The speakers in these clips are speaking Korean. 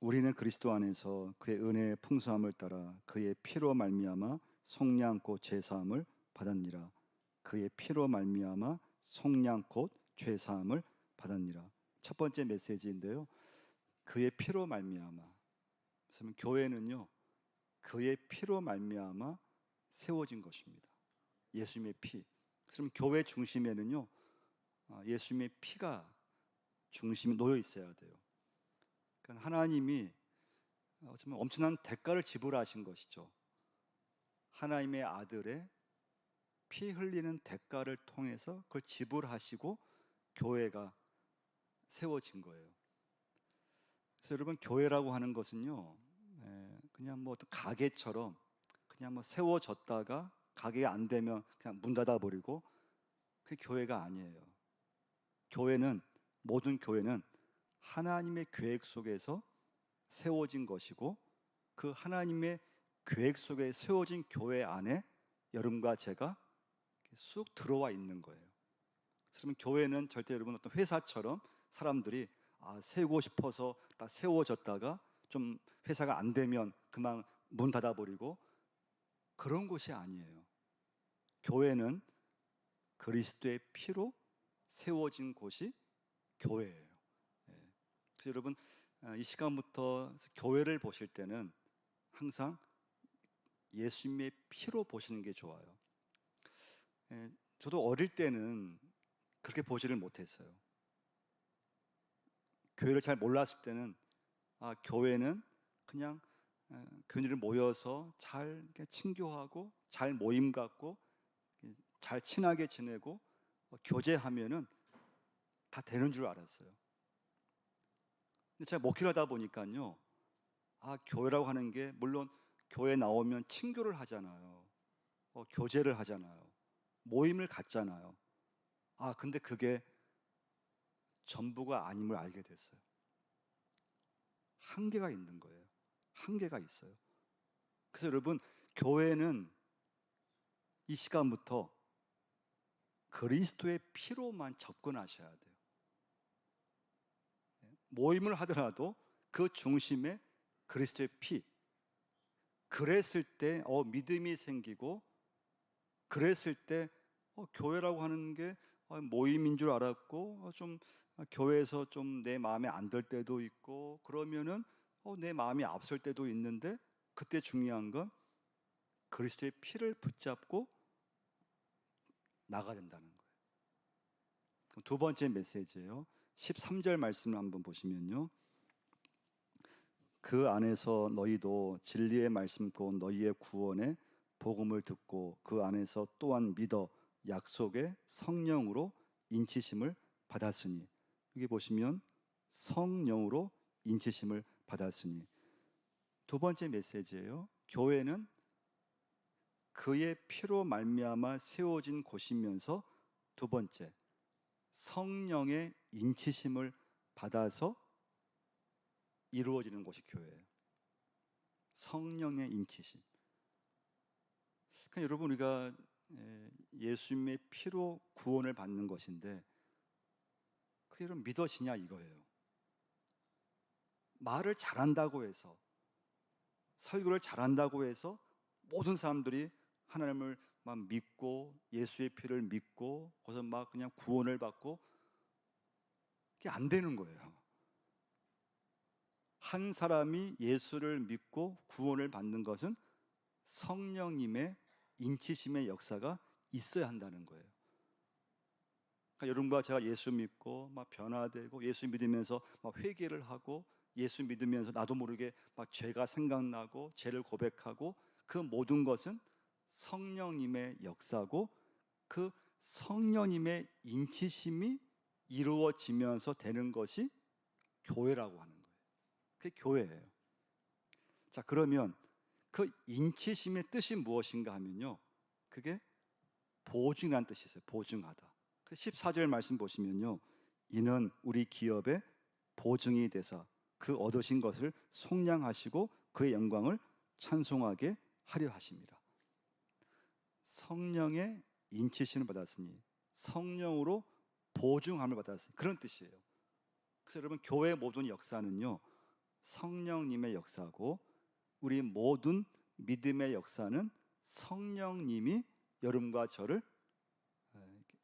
우리는 그리스도 안에서 그의 은혜의 풍성함을 따라 그의 피로 말미암아 속량 곧 죄사함을 받았니라. 그의 피로 말미암아 속량 곧 죄사함을 받았니라. 첫 번째 메시지인데요. 그의 피로 말미암아. 그래서 교회는요, 그의 피로 말미암아 세워진 것입니다. 예수님의 피. 그럼 교회 중심에는요, 예수님의 피가 중심에 놓여 있어야 돼요. 그러니까 하나님이 정말 엄청난 대가를 지불하신 것이죠. 하나님의 아들의 피 흘리는 대가를 통해서 그걸 지불하시고 교회가 세워진 거예요. 그래서 여러분, 교회라고 하는 것은요, 그냥 뭐 어떤 가게처럼 그냥 뭐 세워졌다가 가게가 안 되면 그냥 문 닫아버리고, 그게 교회가 아니에요. 모든 교회는 하나님의 계획 속에서 세워진 것이고, 그 하나님의 계획 속에 세워진 교회 안에 여러분과 제가 쑥 들어와 있는 거예요. 그러면 교회는 절대 여러분 어떤 회사처럼 사람들이 세우고 싶어서 딱 세워졌다가 좀 회사가 안 되면 그만 문 닫아버리고 그런 곳이 아니에요. 교회는 그리스도의 피로 세워진 곳이 교회예요. 그래서 여러분, 이 시간부터 교회를 보실 때는 항상 예수님의 피로 보시는 게 좋아요. 저도 어릴 때는 그렇게 보지를 못했어요. 교회를 잘 몰랐을 때는 교회는 그냥 교인들이 모여서 잘 친교하고 잘 모임 갖고 잘 친하게 지내고 교제하면은 다 되는 줄 알았어요. 근데 제가 목회를 하다 보니까요, 교회라고 하는 게 물론 교회 나오면 친교를 하잖아요. 교제를 하잖아요. 모임을 갖잖아요. 근데 그게 전부가 아님을 알게 됐어요. 한계가 있는 거예요. 한계가 있어요. 그래서 여러분, 교회는 이 시간부터 그리스도의 피로만 접근하셔야 돼요. 모임을 하더라도 그 중심에 그리스도의 피. 그랬을 때 믿음이 생기고, 그랬을 때 교회라고 하는 게 모임인 줄 알았고, 좀 교회에서 좀 내 마음에 안 들 때도 있고, 그러면은 내 마음이 앞설 때도 있는데, 그때 중요한 건 그리스도의 피를 붙잡고 나가야 된다는 거예요. 그럼 두 번째 메시지예요. 13절 말씀을 한번 보시면요, 그 안에서 너희도 진리의 말씀 곧 너희의 구원의 복음을 듣고 그 안에서 또한 믿어 약속의 성령으로 인치심을 받았으니, 여기 보시면 성령으로 인치심을 받았으니, 두 번째 메시지예요. 교회는 그의 피로 말미암아 세워진 곳이면서, 두 번째, 성령의 인치심을 받아서 이루어지는 곳이 교회예요. 성령의 인치심. 그러니까 여러분, 우리가 예수님의 피로 구원을 받는 것인데 그게 여러분 믿어지냐 이거예요. 말을 잘한다고 해서, 설교를 잘한다고 해서 모든 사람들이 하나님을 막 믿고 예수의 피를 믿고 거기서 막 그냥 구원을 받고, 그게 안 되는 거예요. 한 사람이 예수를 믿고 구원을 받는 것은 성령님의 인치심의 역사가 있어야 한다는 거예요. 그러니까 여러분과 제가 예수 믿고 막 변화되고, 예수 믿으면서 막 회개를 하고, 예수 믿으면서 나도 모르게 막 죄가 생각나고 죄를 고백하고, 그 모든 것은 성령님의 역사고, 그 성령님의 인치심이 이루어지면서 되는 것이 교회라고 하는 거예요. 그게 교회예요. 자, 그러면 그 인치심의 뜻이 무엇인가 하면요, 그게 보증이라는 뜻이 있어요. 보증하다. 그 14절 말씀 보시면요, 이는 우리 기업의 보증이 되사 그 얻으신 것을 속량하시고 그의 영광을 찬송하게 하려 하십니다. 성령의 인치심을 받았으니 성령으로 보증함을 받았으니, 그런 뜻이에요. 그래서 여러분, 교회의 모든 역사는요, 성령님의 역사고 우리 모든 믿음의 역사는 성령님이 여러분과 저를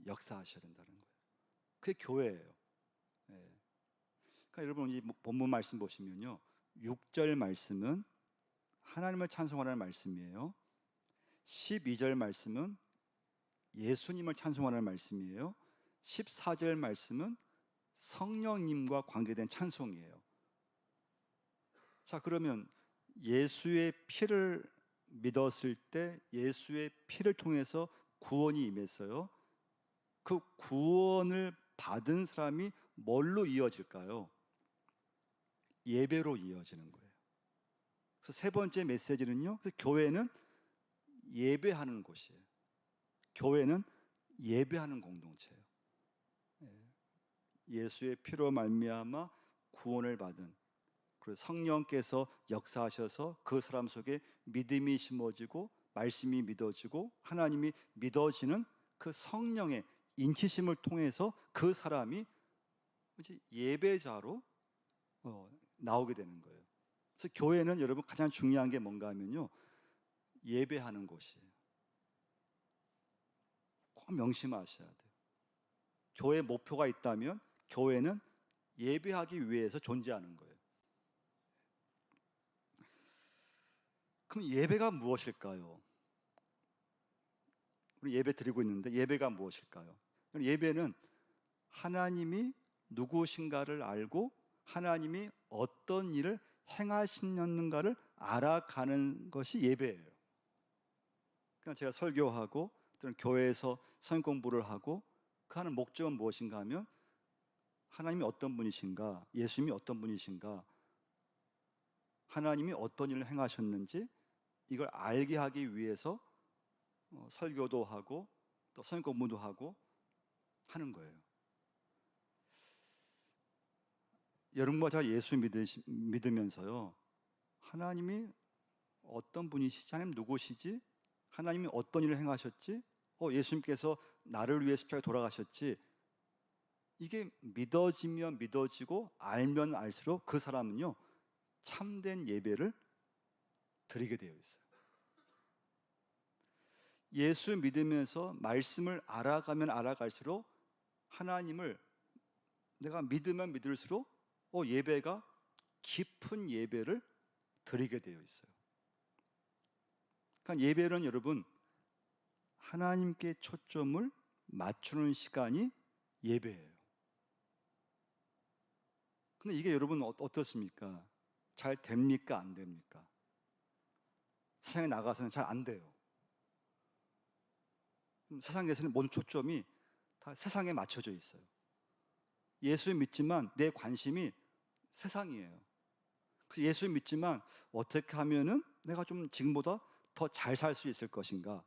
역사하셔야 된다는 거예요. 그게 교회예요. 그러니까 여러분 이 본문 말씀 보시면요, 6절 말씀은 하나님을 찬송하라는 말씀이에요. 12절 말씀은 예수님을 찬송하라는 말씀이에요. 14절 말씀은 성령님과 관계된 찬송이에요. 자, 그러면 예수의 피를 믿었을 때 예수의 피를 통해서 구원이 임했어요. 그 구원을 받은 사람이 뭘로 이어질까요? 예배로 이어지는 거예요. 그래서 세 번째 메시지는요, 그래서 교회는 예배하는 곳이에요. 교회는 예배하는 공동체예요. 예수의 피로 말미암아 구원을 받은, 그리고 성령께서 역사하셔서 그 사람 속에 믿음이 심어지고 말씀이 믿어지고 하나님이 믿어지는 그 성령의 인치심을 통해서 그 사람이 이제 예배자로 나오게 되는 거예요. 그래서 교회는 여러분 가장 중요한 게 뭔가 하면요, 예배하는 곳이에요. 꼭 명심하셔야 돼요. 교회 목표가 있다면 교회는 예배하기 위해서 존재하는 거예요. 그럼 예배가 무엇일까요? 우리 예배 드리고 있는데 예배가 무엇일까요? 예배는 하나님이 누구신가를 알고 하나님이 어떤 일을 행하시는가를 알아가는 것이 예배예요. 그러니까 제가 설교하고 또는 교회에서 성경 공부를 하고 그 하는 목적은 무엇인가 하면 하나님이 어떤 분이신가, 예수님이 어떤 분이신가, 하나님이 어떤 일을 행하셨는지 이걸 알게 하기 위해서 설교도 하고 또 성경 공부도 하고 하는 거예요. 여러분과 제가 예수 믿으면서요, 하나님이 어떤 분이시지, 하나님 누구시지, 하나님이 어떤 일을 행하셨지, 예수님께서 나를 위해 십자가에 돌아가셨지, 이게 믿어지면 믿어지고 알면 알수록 그 사람은요 참된 예배를 드리게 되어 있어요. 예수 믿으면서 말씀을 알아가면 알아갈수록 하나님을 내가 믿으면 믿을수록 예배가 깊은 예배를 드리게 되어 있어요. 그러니까 예배는 여러분 하나님께 초점을 맞추는 시간이 예배예요. 근데 이게 여러분 어떻습니까? 잘 됩니까? 안 됩니까? 세상에 나가서는 잘 안 돼요. 세상에서는 모든 초점이 다 세상에 맞춰져 있어요. 예수 믿지만 내 관심이 세상이에요. 그래서 예수 믿지만 어떻게 하면은 내가 좀 지금보다 더 잘 살 수 있을 것인가?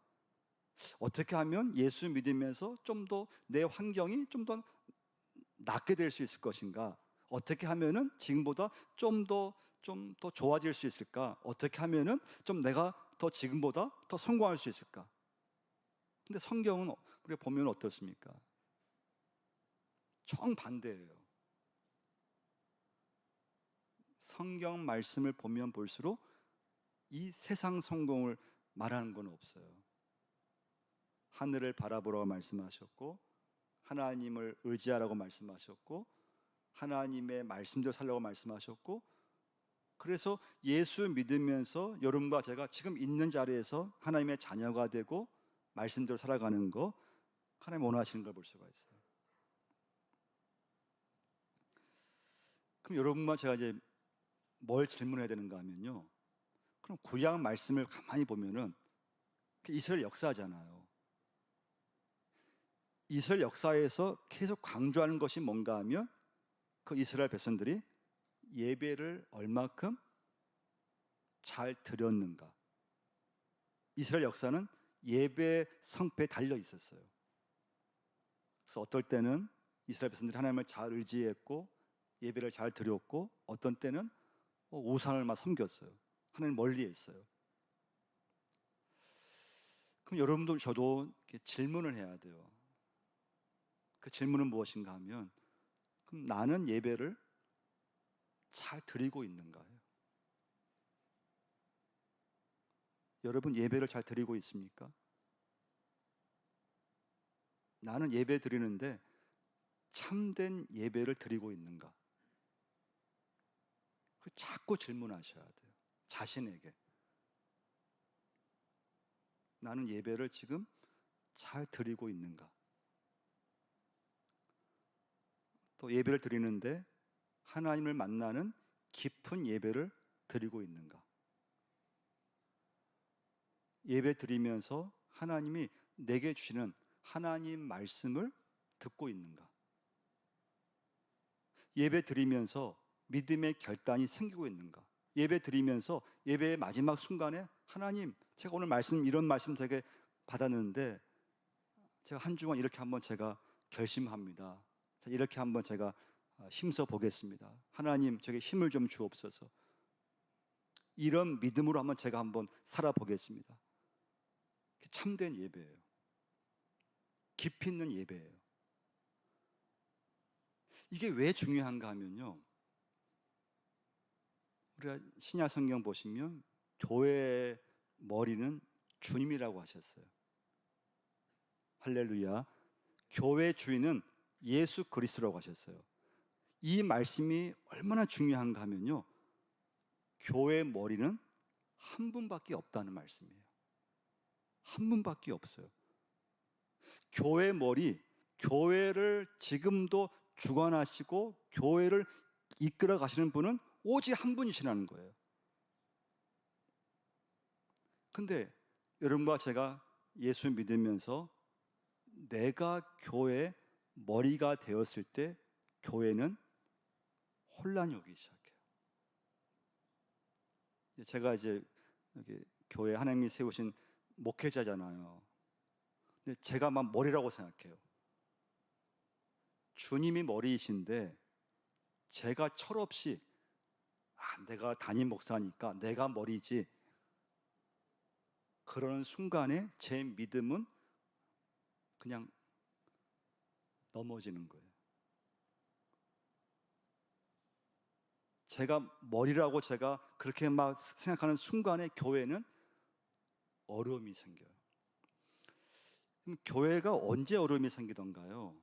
어떻게 하면 예수 믿으면서 좀 더 내 환경이 좀 더 낫게 될 수 있을 것인가? 어떻게 하면은 지금보다 좀 더 좋아질 수 있을까? 어떻게 하면은 좀 내가 더 지금보다 더 성공할 수 있을까? 근데 성경은 우리가 보면 어떻습니까? 정반대예요. 성경 말씀을 보면 볼수록 이 세상 성공을 말하는 건 없어요. 하늘을 바라보라고 말씀하셨고 하나님을 의지하라고 말씀하셨고 하나님의 말씀대로 살라고 말씀하셨고, 그래서 예수 믿으면서 여러분과 제가 지금 있는 자리에서 하나님의 자녀가 되고 말씀대로 살아가는 거 하나님 원하시는 걸 볼 수가 있어요. 그럼 여러분과 제가 이제 뭘 질문해야 되는가 하면요, 그럼 구약 말씀을 가만히 보면은 이스라엘 역사잖아요. 이스라엘 역사에서 계속 강조하는 것이 뭔가 하면 그 이스라엘 백성들이 예배를 얼마큼 잘 드렸는가. 이스라엘 역사는 예배 성패에 달려 있었어요. 그래서 어떨 때는 이스라엘 백성들이 하나님을 잘 의지했고 예배를 잘 드렸고 어떤 때는 우상을 막 섬겼어요. 하나님 멀리 했어요. 그럼 여러분도 저도 이렇게 질문을 해야 돼요. 그 질문은 무엇인가 하면, 그럼 나는 예배를 잘 드리고 있는가요? 여러분 예배를 잘 드리고 있습니까? 나는 예배 드리는데 참된 예배를 드리고 있는가? 자꾸 질문하셔야 돼요. 자신에게. 나는 예배를 지금 잘 드리고 있는가? 또 예배를 드리는데 하나님을 만나는 깊은 예배를 드리고 있는가? 예배 드리면서 하나님이 내게 주시는 하나님 말씀을 듣고 있는가? 예배 드리면서 믿음의 결단이 생기고 있는가? 예배 드리면서 예배의 마지막 순간에 하나님, 제가 오늘 이런 말씀 되게 받았는데 제가 한 주간 이렇게 한번 제가 결심합니다. 이렇게 한번 제가 힘써 보겠습니다. 하나님, 저에게 힘을 좀 주옵소서. 이런 믿음으로 제가 한번 살아보겠습니다. 참된 예배예요. 깊이 있는 예배예요. 이게 왜 중요한가 하면요, 우리가 신약 성경 보시면 교회의 머리는 주님이라고 하셨어요. 할렐루야. 교회 주인은 예수 그리스도라고 하셨어요. 이 말씀이 얼마나 중요한가 하면요, 교회의 머리는 한 분밖에 없다는 말씀이에요. 한 분밖에 없어요. 교회 머리, 교회를 지금도 주관하시고 교회를 이끌어 가시는 분은 오직 한 분이시라는 거예요. 근데 여러분과 제가 예수 믿으면서 내가 교회 머리가 되었을 때 교회는 혼란이 오기 시작해요. 제가 이제 여기 교회 하나님이 세우신 목회자잖아요. 근데 제가 막 머리라고 생각해요. 주님이 머리이신데 제가 철없이 내가 담임 목사니까 내가 머리지, 그런 순간에 제 믿음은 그냥 넘어지는 거예요. 제가 머리라고 제가 그렇게 막 생각하는 순간에 교회는 어려움이 생겨요. 그럼 교회가 언제 어려움이 생기던가요?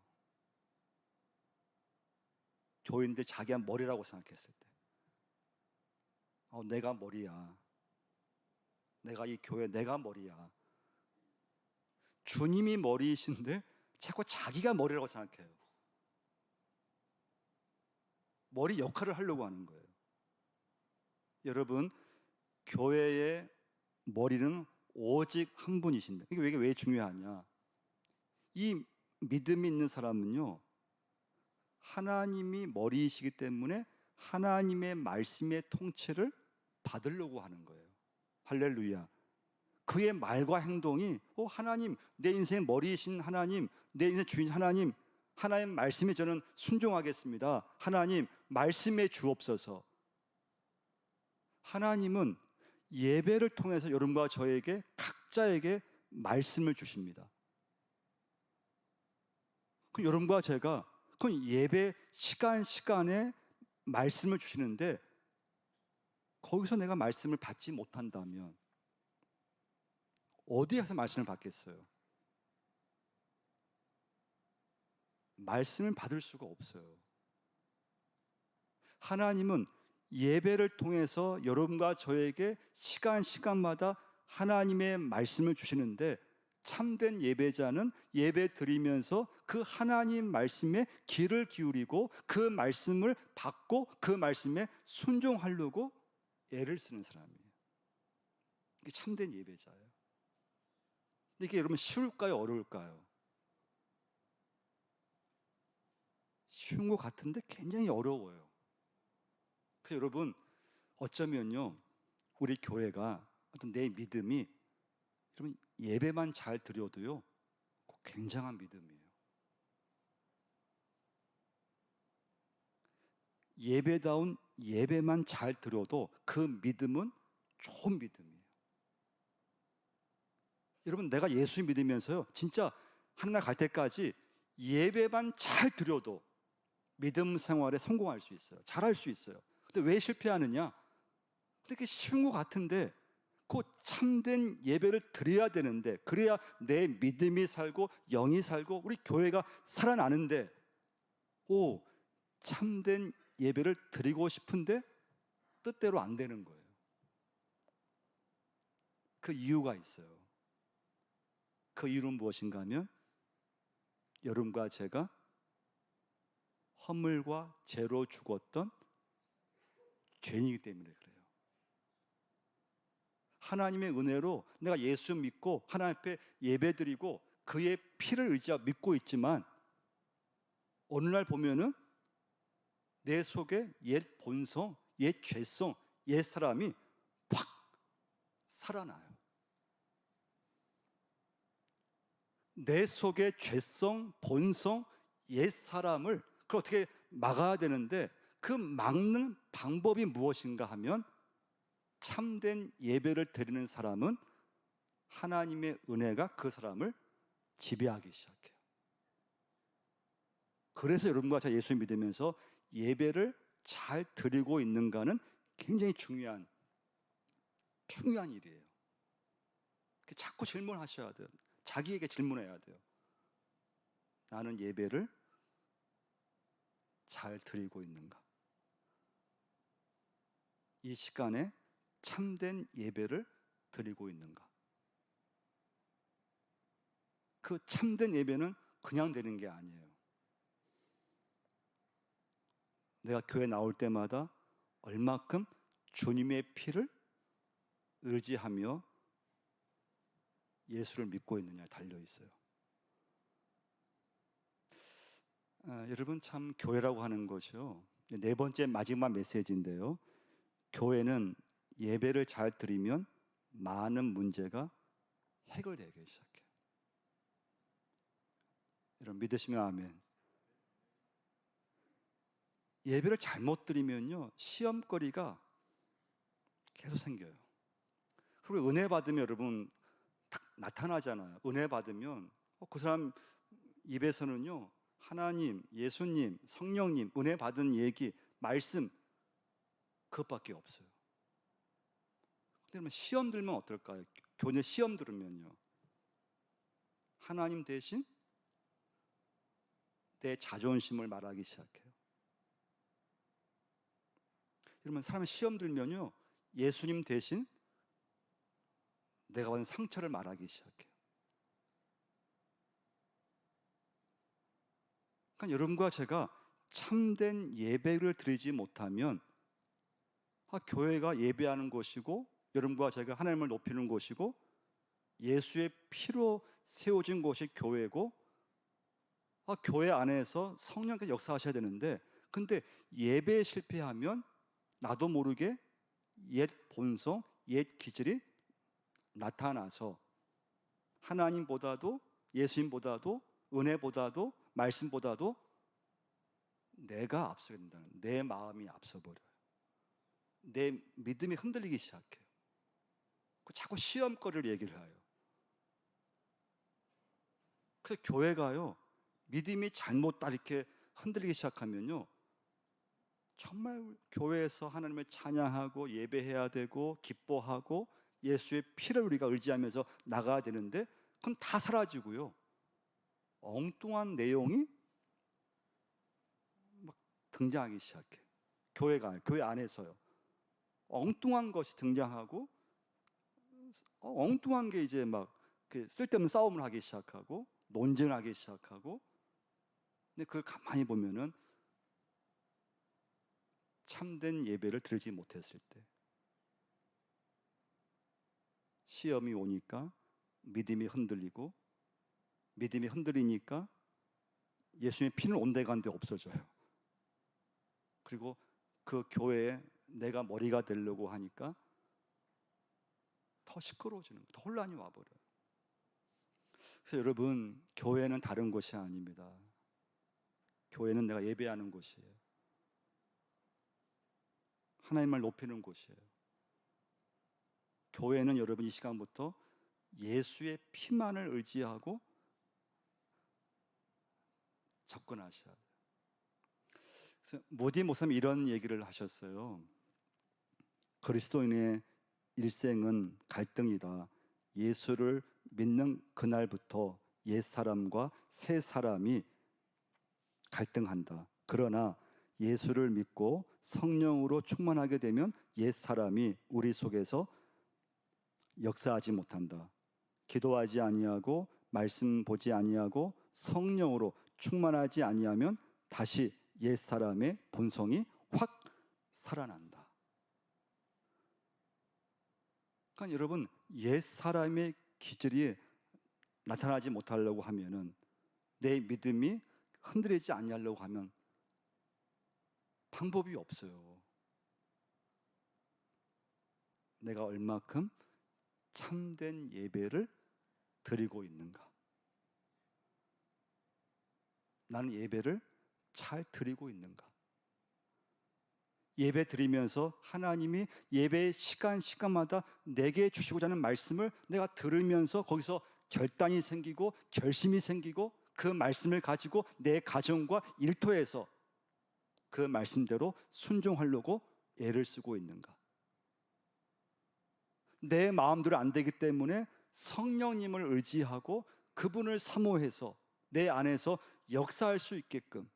교회인데 자기가 머리라고 생각했을 때, 내가 머리야. 내가 이 교회 내가 머리야. 주님이 머리이신데 자꾸 자기가 머리라고 생각해요. 머리 역할을 하려고 하는 거예요. 여러분, 교회의 머리는 오직 한 분이신데, 이게 왜 중요하냐? 이 믿음이 있는 사람은요, 하나님이 머리이시기 때문에 하나님의 말씀의 통치를 받으려고 하는 거예요. 할렐루야. 그의 말과 행동이 하나님, 내 인생 머리이신 하나님, 내 인생 주인 하나님, 하나님 말씀에 저는 순종하겠습니다. 하나님 말씀에 주옵소서. 하나님은 예배를 통해서 여러분과 저에게 각자에게 말씀을 주십니다. 그 여러분과 제가 그 예배 시간에 말씀을 주시는데 거기서 내가 말씀을 받지 못한다면 어디 가서 말씀을 받겠어요? 말씀을 받을 수가 없어요. 하나님은 예배를 통해서 여러분과 저에게 시간마다 하나님의 말씀을 주시는데, 참된 예배자는 예배 드리면서 그 하나님 말씀에 귀를 기울이고 그 말씀을 받고 그 말씀에 순종하려고 애를 쓰는 사람이에요. 이게 참된 예배자예요. 이게 여러분 쉬울까요? 어려울까요? 쉬운 것 같은데 굉장히 어려워요. 그래서 여러분, 어쩌면요, 우리 교회가 어떤 내 믿음이, 여러분 예배만 잘 드려도요 굉장한 믿음이에요. 예배다운 예배만 잘 드려도 그 믿음은 좋은 믿음이에요. 여러분, 내가 예수 믿으면서요 진짜 하늘나라 갈 때까지 예배만 잘 드려도 믿음 생활에 성공할 수 있어요. 잘할 수 있어요. 근데 왜 실패하느냐? 근데 그게 쉬운 것 같은데 그 참된 예배를 드려야 되는데, 그래야 내 믿음이 살고 영이 살고 우리 교회가 살아나는데, 참된 예배를 드리고 싶은데 뜻대로 안 되는 거예요. 그 이유가 있어요. 그 이유는 무엇인가 하면 여러분과 제가 허물과 죄로 죽었던 죄인이기 때문에 그래요. 하나님의 은혜로 내가 예수 믿고 하나님 앞에 예배드리고 그의 피를 의지하고 믿고 있지만, 어느 날 보면은 내 속에 옛 본성, 옛 죄성, 옛 사람이 확 살아나요. 내 속의 죄성, 본성, 옛 사람을 그걸 어떻게 막아야 되는데, 그 막는 방법이 무엇인가 하면, 참된 예배를 드리는 사람은 하나님의 은혜가 그 사람을 지배하기 시작해요. 그래서 여러분과 제가 예수 믿으면서 예배를 잘 드리고 있는가는 굉장히 중요한 일이에요. 자꾸 질문하셔야 돼요. 자기에게 질문해야 돼요. 나는 예배를 잘 드리고 있는가? 이 시간에 참된 예배를 드리고 있는가? 그 참된 예배는 그냥 되는 게 아니에요. 내가 교회 나올 때마다 얼마큼 주님의 피를 의지하며 예수를 믿고 있느냐에 달려 있어요. 여러분, 참 교회라고 하는 것이요, 네 번째 마지막 메시지인데요, 교회는 예배를 잘 드리면 많은 문제가 해결되기 시작해요. 여러분 믿으시면 아멘. 예배를 잘못 드리면요, 시험거리가 계속 생겨요. 그리고 은혜 받으면 여러분 딱 나타나잖아요. 은혜 받으면 그 사람 입에서는요, 하나님, 예수님, 성령님, 은혜 받은 얘기, 말씀, 그것밖에 없어요. 근데 여러분 시험 들면 어떨까요? 교회 시험 들으면요, 하나님 대신 내 자존심을 말하기 시작해요. 여러분, 사람이 시험 들면요, 예수님 대신 내가 받은 상처를 말하기 시작해요. 그러니까 여러분과 제가 참된 예배를 드리지 못하면, 교회가 예배하는 곳이고 여러분과 제가 하나님을 높이는 곳이고 예수의 피로 세워진 곳이 교회고, 교회 안에서 성령께서 역사하셔야 되는데, 근데 예배에 실패하면 나도 모르게 옛 본성, 옛 기질이 나타나서 하나님보다도, 예수님보다도, 은혜보다도, 말씀보다도 내가 앞서게 된다는, 내 마음이 앞서버려요. 내 믿음이 흔들리기 시작해요. 자꾸 시험거리를 얘기를 해요. 그래서 교회가요, 믿음이 잘못 이렇게 흔들리기 시작하면요, 정말 교회에서 하나님을 찬양하고 예배해야 되고 기뻐하고 예수의 피를 우리가 의지하면서 나가야 되는데, 그건 다 사라지고요, 엉뚱한 내용이 막 등장하기 시작해요. 교회 안에서요, 엉뚱한 것이 등장하고, 엉뚱한 게 이제 막 쓸데없는 싸움을 하기 시작하고 논쟁을 하기 시작하고. 근데 그걸 가만히 보면은 참된 예배를 드리지 못했을 때, 시험이 오니까 믿음이 흔들리고, 믿음이 흔들리니까 예수님의 피는 온데간데 없어져요. 그리고 그 교회에 내가 머리가 되려고 하니까 더 시끄러워지는, 더 혼란이 와버려요. 그래서 여러분, 교회는 다른 곳이 아닙니다. 교회는 내가 예배하는 곳이에요. 하나님을 높이는 곳이에요. 교회는 여러분 이 시간부터 예수의 피만을 의지하고 접근하셔야 돼요. 그래서 모디 목사님 이런 얘기를 하셨어요. 그리스도인의 일생은 갈등이다. 예수를 믿는 그날부터 옛사람과 새사람이 갈등한다. 그러나 예수를 믿고 성령으로 충만하게 되면 옛사람이 우리 속에서 역사하지 못한다. 기도하지 아니하고 말씀 보지 아니하고 성령으로 충만하지 아니하면 다시 옛사람의 본성이 확 살아난다. 그러니까 여러분, 옛사람의 기질이 나타나지 못하려고 하면은, 내 믿음이 흔들리지 아니하려고 하면 방법이 없어요. 내가 얼마큼 참된 예배를 드리고 있는가? 나는 예배를 잘 드리고 있는가? 예배 드리면서 하나님이 예배 시간마다 내게 주시고자 하는 말씀을 내가 들으면서 거기서 결단이 생기고 결심이 생기고 그 말씀을 가지고 내 가정과 일터에서 그 말씀대로 순종하려고 애를 쓰고 있는가? 내 마음대로 안 되기 때문에 성령님을 의지하고 그분을 사모해서 내 안에서 역사할 수 있게끔,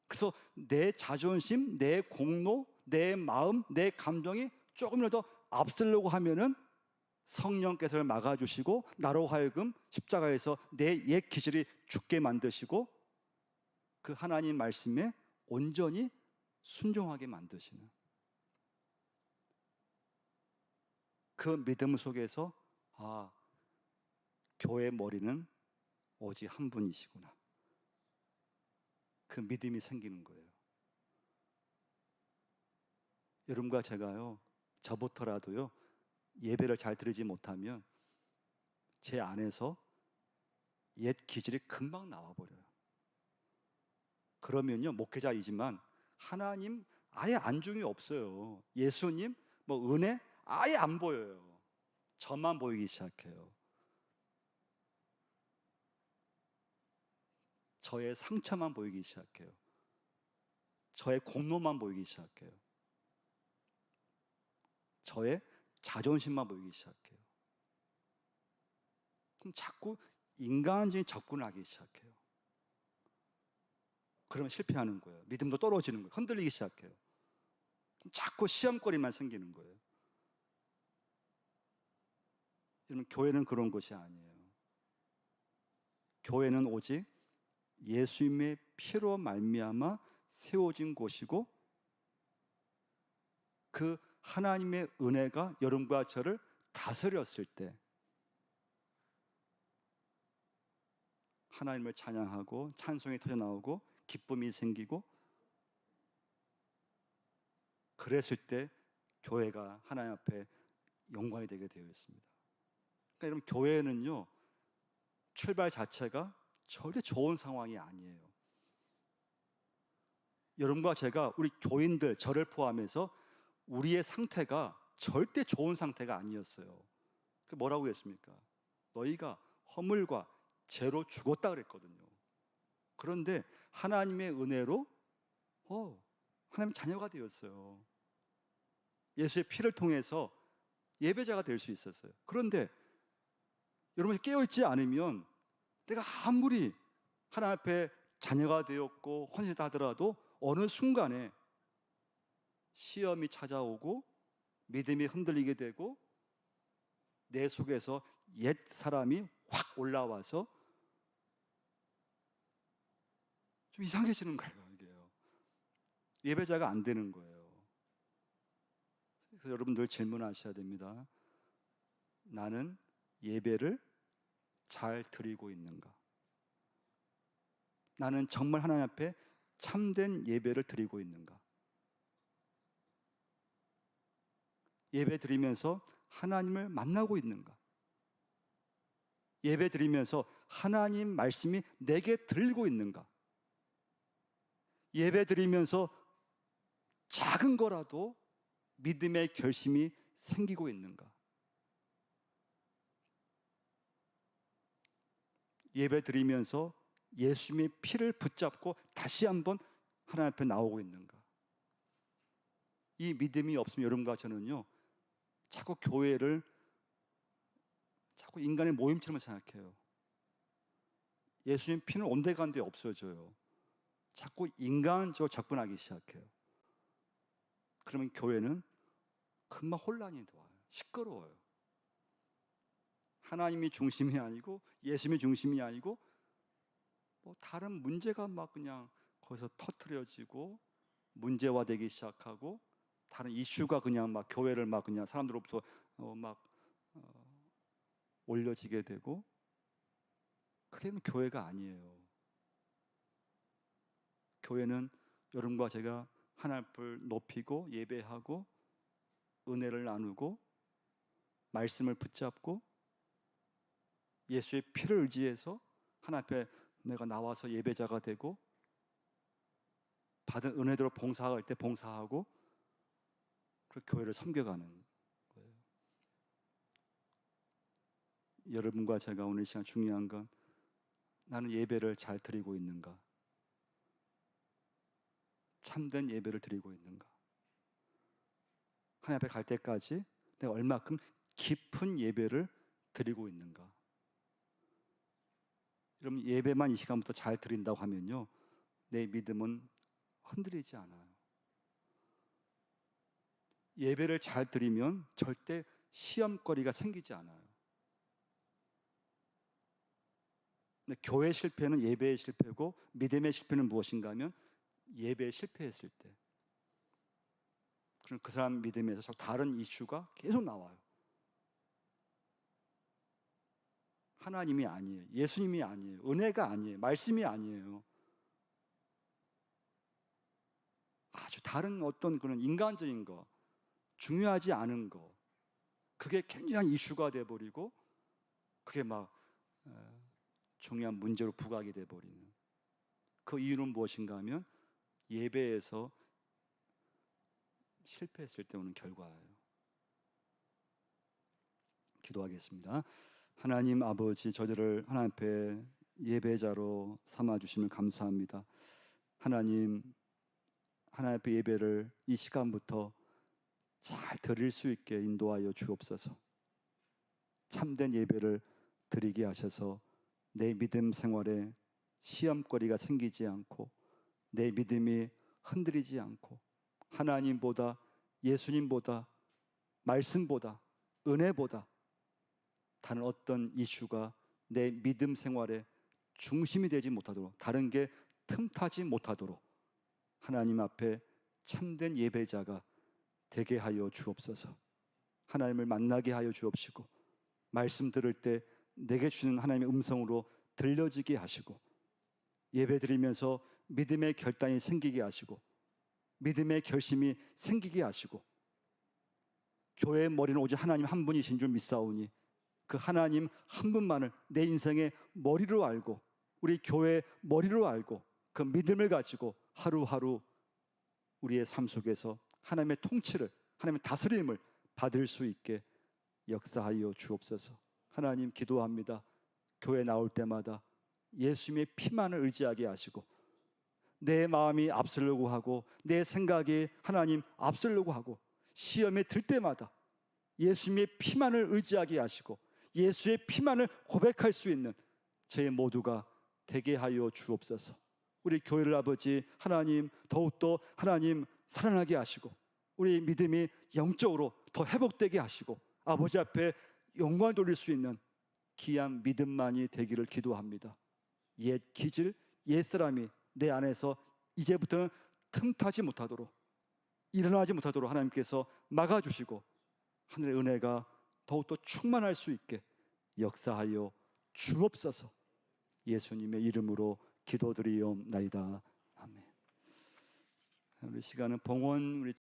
그래서 내 자존심, 내 공로, 내 마음, 내 감정이 조금이라도 앞서려고 하면은 성령께서 막아주시고 나로 하여금 십자가에서 내 옛 기질이 죽게 만드시고 그 하나님 말씀에 온전히 순종하게 만드시는 그 믿음 속에서, 아, 교회 머리는 오직 한 분이시구나, 그 믿음이 생기는 거예요. 여러분과 제가요, 저부터라도요, 예배를 잘 드리지 못하면 제 안에서 옛 기질이 금방 나와버려요. 그러면요, 목회자이지만 하나님 아예 안중이 없어요. 예수님, 은혜 아예 안 보여요. 저만 보이기 시작해요. 저의 상처만 보이기 시작해요. 저의 공로만 보이기 시작해요. 저의 자존심만 보이기 시작해요. 그럼 자꾸 인간적인 접근을 하기 시작해요. 그러면 실패하는 거예요. 믿음도 떨어지는 거예요. 흔들리기 시작해요. 그럼 자꾸 시험거리만 생기는 거예요. 여러분, 교회는 그런 것이 아니에요. 교회는 오직 예수님의 피로 말미암아 세워진 곳이고, 그 하나님의 은혜가 여러분과 저를 다스렸을 때 하나님을 찬양하고 찬송이 터져나오고 기쁨이 생기고, 그랬을 때 교회가 하나님 앞에 영광이 되게 되어 있습니다. 그러니까 여러분, 교회는요, 출발 자체가 절대 좋은 상황이 아니에요. 여러분과 제가, 우리 교인들, 저를 포함해서 우리의 상태가 절대 좋은 상태가 아니었어요. 그 뭐라고 했습니까? 너희가 허물과 죄로 죽었다 그랬거든요. 그런데 하나님의 은혜로 하나님 자녀가 되었어요. 예수의 피를 통해서 예배자가 될 수 있었어요. 그런데 여러분이 깨어있지 않으면, 내가 아무리 하나님 앞에 자녀가 되었고 헌신했다 하더라도 어느 순간에 시험이 찾아오고 믿음이 흔들리게 되고 내 속에서 옛 사람이 확 올라와서 좀 이상해지는 거예요. 이게요, 예배자가 안 되는 거예요. 그래서 여러분들 질문하셔야 됩니다. 나는 예배를 잘 드리고 있는가? 나는 정말 하나님 앞에 참된 예배를 드리고 있는가? 예배 드리면서 하나님을 만나고 있는가? 예배 드리면서 하나님 말씀이 내게 들리고 있는가? 예배 드리면서 작은 거라도 믿음의 결심이 생기고 있는가? 예배 드리면서 예수님의 피를 붙잡고 다시 한번 하나님 앞에 나오고 있는가? 이 믿음이 없으면 여러분과 저는요, 자꾸 교회를 자꾸 인간의 모임처럼 생각해요. 예수님 피는 온데간데 없어져요. 자꾸 인간적으로 접근하기 시작해요. 그러면 교회는 금방 혼란이 와요. 시끄러워요. 하나님이 중심이 아니고 예수님이 중심이 아니고 뭐 다른 문제가 막 그냥 거기서 터트려지고 문제화되기 시작하고 다른 이슈가 그냥 막 교회를 막 그냥 사람들로부터 막 올려지게 되고, 그게 교회가 아니에요. 교회는 여러분과 제가 하나님을 높이고 예배하고 은혜를 나누고 말씀을 붙잡고 예수의 피를 의지해서 하나님 앞에 내가 나와서 예배자가 되고 받은 은혜대로 봉사할 때 봉사하고 그 교회를 섬겨가는 거예요. 여러분과 제가 오늘 시간 중요한 건, 나는 예배를 잘 드리고 있는가? 참된 예배를 드리고 있는가? 하나님 앞에 갈 때까지 내가 얼마큼 깊은 예배를 드리고 있는가? 여러분, 예배만 이 시간부터 잘 드린다고 하면요, 내 믿음은 흔들리지 않아요. 예배를 잘 드리면 절대 시험거리가 생기지 않아요. 근데 교회의 실패는 예배의 실패고, 믿음의 실패는 무엇인가 하면 예배에 실패했을 때, 그럼 그 사람 믿음에서 다른 이슈가 계속 나와요. 하나님이 아니에요. 예수님이 아니에요. 은혜가 아니에요. 말씀이 아니에요. 아주 다른 어떤 그런 인간적인 거, 중요하지 않은 거, 그게 굉장히 이슈가 돼버리고 그게 막 중요한 문제로 부각이 돼버리는, 그 이유는 무엇인가 하면 예배에서 실패했을 때 오는 결과예요. 기도하겠습니다. 하나님 아버지, 저들을 하나님 앞에 예배자로 삼아주심을 감사합니다. 하나님 앞에 예배를 이 시간부터 잘 드릴 수 있게 인도하여 주옵소서. 참된 예배를 드리게 하셔서 내 믿음 생활에 시험거리가 생기지 않고 내 믿음이 흔들리지 않고 하나님보다, 예수님보다, 말씀보다, 은혜보다 다른 어떤 이슈가 내 믿음 생활의 중심이 되지 못하도록, 다른 게 틈타지 못하도록 하나님 앞에 참된 예배자가 되게 하여 주옵소서. 하나님을 만나게 하여 주옵시고, 말씀 들을 때 내게 주는 하나님의 음성으로 들려지게 하시고, 예배 드리면서 믿음의 결단이 생기게 하시고 믿음의 결심이 생기게 하시고, 교회의 머리는 오직 하나님 한 분이신 줄 믿사오니 그 하나님 한 분만을 내 인생의 머리로 알고, 우리 교회의 머리로 알고 그 믿음을 가지고 하루하루 우리의 삶 속에서 하나님의 통치를, 하나님의 다스림을 받을 수 있게 역사하여 주옵소서. 하나님 기도합니다. 교회 나올 때마다 예수님의 피만을 의지하게 하시고, 내 마음이 앞서려고 하고 내 생각이 하나님 앞서려고 하고 시험에 들 때마다 예수님의 피만을 의지하게 하시고 예수의 피만을 고백할 수 있는 저희 모두가 되게 하여 주옵소서. 우리 교회를 아버지 하나님 더욱더 하나님 사랑하게 하시고 우리 믿음이 영적으로 더 회복되게 하시고 아버지 앞에 영광을 돌릴 수 있는 귀한 믿음만이 되기를 기도합니다. 옛 기질, 옛 사람이 내 안에서 이제부터는 틈타지 못하도록, 일어나지 못하도록 하나님께서 막아주시고 하늘의 은혜가 더욱더 충만할 수 있게 역사하여 주옵소서. 예수님의 이름으로 기도드리옵나이다. 아멘. 우리 시간은 봉헌 우리